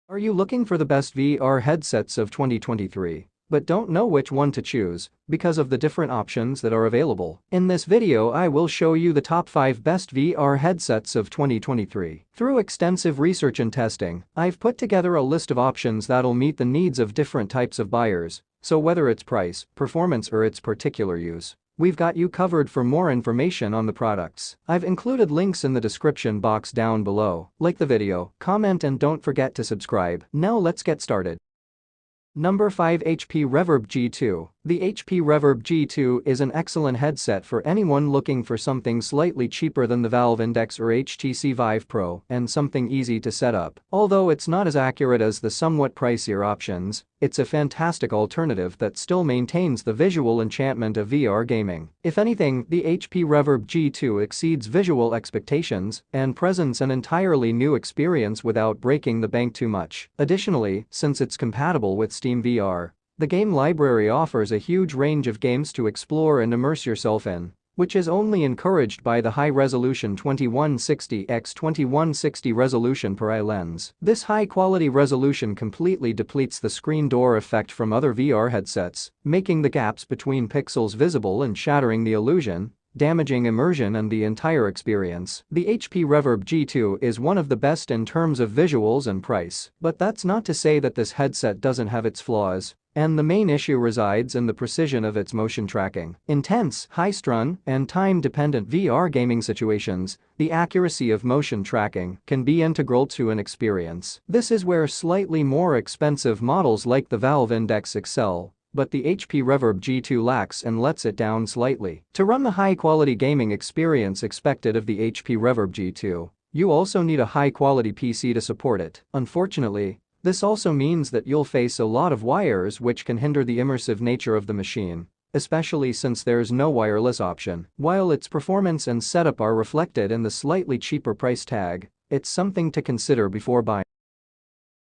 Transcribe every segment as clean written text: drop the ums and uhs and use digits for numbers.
Are you looking for the best VR headsets of 2023, but don't know which one to choose because of the different options that are available? In this video, I will show you the top 5 best VR headsets of 2023. Through extensive research and testing, I've put together a list of options that'll meet the needs of different types of buyers, so whether it's price, performance, or its particular use, we've got you covered. For more information on the products, I've included links in the description box down below. Like the video, comment, and don't forget to subscribe. Now let's get started. Number 5. HP Reverb G2. The HP Reverb G2 is an excellent headset for anyone looking for something slightly cheaper than the Valve Index or HTC Vive Pro and something easy to set up. Although it's not as accurate as the somewhat pricier options, it's a fantastic alternative that still maintains the visual enchantment of VR gaming. If anything, the HP Reverb G2 exceeds visual expectations and presents an entirely new experience without breaking the bank too much. Additionally, since it's compatible with Steam VR, the game library offers a huge range of games to explore and immerse yourself in, which is only encouraged by the high-resolution 2160 x 2160 resolution per eye lens. This high-quality resolution completely depletes the screen door effect from other VR headsets, making the gaps between pixels visible and shattering the illusion, damaging immersion and the entire experience. The HP Reverb G2 is one of the best in terms of visuals and price, but that's not to say that this headset doesn't have its flaws. And the main issue resides in the precision of its motion tracking. Intense, high-strung, and time-dependent VR gaming situations, the accuracy of motion tracking can be integral to an experience. This is where slightly more expensive models like the Valve Index excel, but the HP Reverb G2 lacks and lets it down slightly. To run the high-quality gaming experience expected of the HP Reverb G2, you also need a high-quality PC to support it. Unfortunately, this also means that you'll face a lot of wires which can hinder the immersive nature of the machine, especially since there's no wireless option. While its performance and setup are reflected in the slightly cheaper price tag, it's something to consider before buying.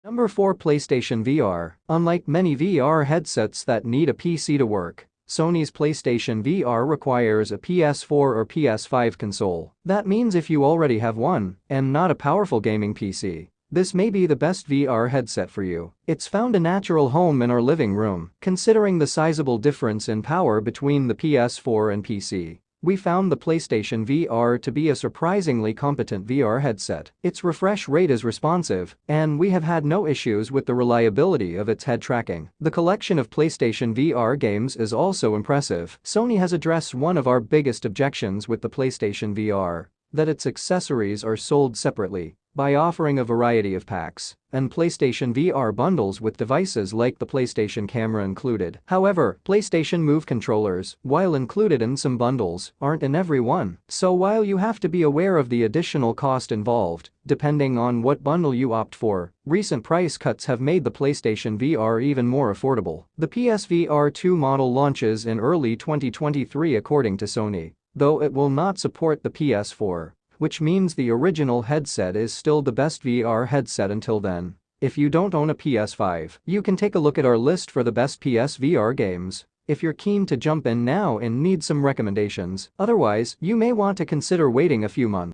Number 4. PlayStation VR. Unlike many VR headsets that need a PC to work, Sony's PlayStation VR requires a PS4 or PS5 console. That means if you already have one, and not a powerful gaming PC, this may be the best VR headset for you. It's found a natural home in our living room. Considering the sizable difference in power between the PS4 and PC, we found the PlayStation VR to be a surprisingly competent VR headset. Its refresh rate is responsive, and we have had no issues with the reliability of its head tracking. The collection of PlayStation VR games is also impressive. Sony has addressed one of our biggest objections with the PlayStation VR, that its accessories are sold separately, by offering a variety of packs and PlayStation VR bundles with devices like the PlayStation Camera included. However, PlayStation Move controllers, while included in some bundles, aren't in every one. So while you have to be aware of the additional cost involved, depending on what bundle you opt for, recent price cuts have made the PlayStation VR even more affordable. The PSVR 2 model launches in early 2023 according to Sony, though it will not support the PS4. Which means the original headset is still the best VR headset until then. If you don't own a PS5, you can take a look at our list for the best PSVR games if you're keen to jump in now and need some recommendations. Otherwise, you may want to consider waiting a few months.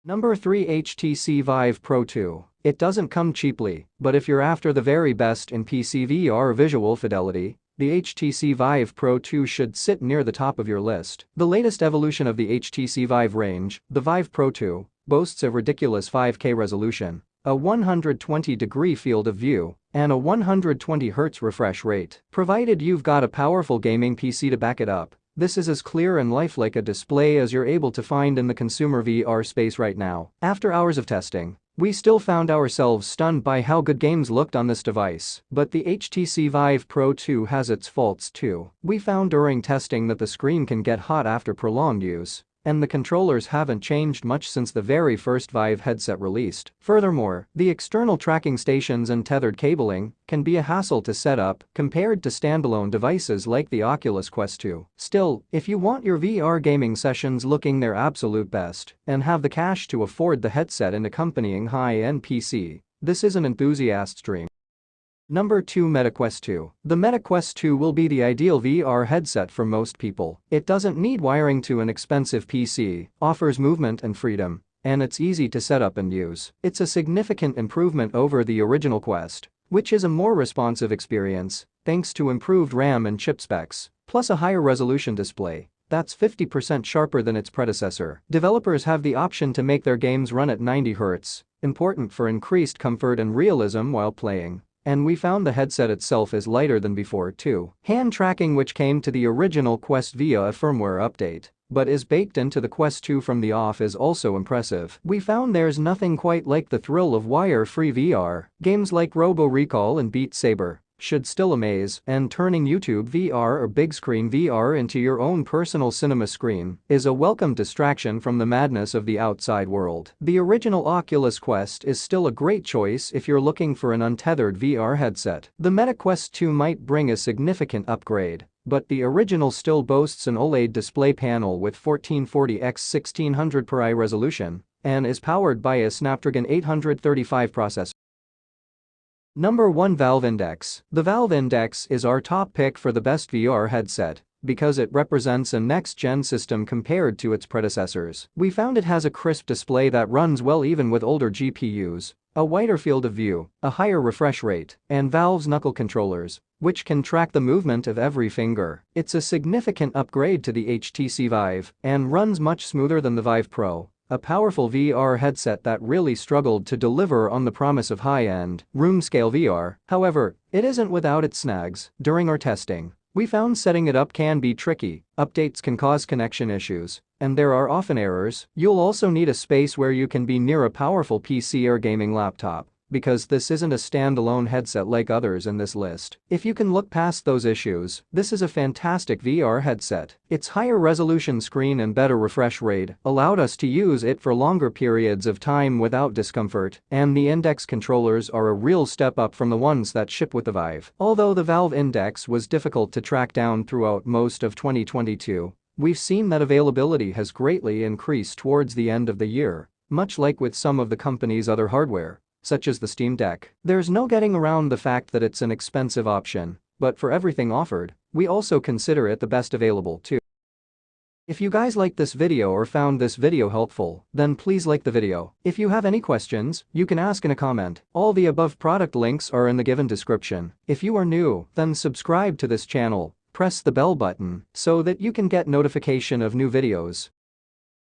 Number 3. HTC Vive Pro 2. It doesn't come cheaply, but if you're after the very best in PC VR visual fidelity, the HTC Vive Pro 2 should sit near the top of your list. The latest evolution of the HTC Vive range, the Vive Pro 2, boasts a ridiculous 5K resolution, a 120-degree field of view, and a 120Hz refresh rate. Provided you've got a powerful gaming PC to back it up, this is as clear and lifelike a display as you're able to find in the consumer VR space right now. After hours of testing, we still found ourselves stunned by how good games looked on this device. But the HTC Vive Pro 2 has its faults too. We found during testing that the screen can get hot after prolonged use, and the controllers haven't changed much since the very first Vive headset released. Furthermore, the external tracking stations and tethered cabling can be a hassle to set up compared to standalone devices like the Oculus Quest 2. Still, if you want your VR gaming sessions looking their absolute best and have the cash to afford the headset and accompanying high-end PC, this is an enthusiast's dream. Number 2. Meta Quest 2. The Meta Quest 2 will be the ideal VR headset for most people. It doesn't need wiring to an expensive PC, offers movement and freedom, and it's easy to set up and use. It's a significant improvement over the original Quest, which is a more responsive experience thanks to improved RAM and chip specs, plus a higher resolution display that's 50% sharper than its predecessor. Developers have the option to make their games run at 90 Hz, important for increased comfort and realism while playing. And we found the headset itself is lighter than before too. Hand tracking, which came to the original Quest via a firmware update, but is baked into the Quest 2 from the off, is also impressive. We found there's nothing quite like the thrill of wire-free VR. Games like Robo Recall and Beat Saber should still amaze, and turning YouTube VR or big screen VR into your own personal cinema screen is a welcome distraction from the madness of the outside world. The original Oculus Quest is still a great choice if you're looking for an untethered VR headset. The Meta Quest 2 might bring a significant upgrade, but the original still boasts an OLED display panel with 1440x1600 resolution and is powered by a Snapdragon 835 processor. Number 1. Valve Index. The Valve Index is our top pick for the best VR headset because it represents a next-gen system compared to its predecessors. We found it has a crisp display that runs well even with older GPUs, a wider field of view, a higher refresh rate, and Valve's knuckle controllers, which can track the movement of every finger. It's a significant upgrade to the HTC Vive and runs much smoother than the Vive Pro, a powerful VR headset that really struggled to deliver on the promise of high-end, room-scale VR. However, it isn't without its snags. During our testing, we found setting it up can be tricky, updates can cause connection issues, and there are often errors. You'll also need a space where you can be near a powerful PC or gaming laptop, because this isn't a standalone headset like others in this list. If you can look past those issues, this is a fantastic VR headset. Its higher resolution screen and better refresh rate allowed us to use it for longer periods of time without discomfort, and the Index controllers are a real step up from the ones that ship with the Vive. Although the Valve Index was difficult to track down throughout most of 2022, we've seen that availability has greatly increased towards the end of the year, much like with some of the company's other hardware, such as the Steam Deck. There's no getting around the fact that it's an expensive option, but for everything offered, we also consider it the best available too. If you guys liked this video or found this video helpful, then please like the video. If you have any questions, you can ask in a comment. All the above product links are in the given description. If you are new, then subscribe to this channel, press the bell button so that you can get notification of new videos.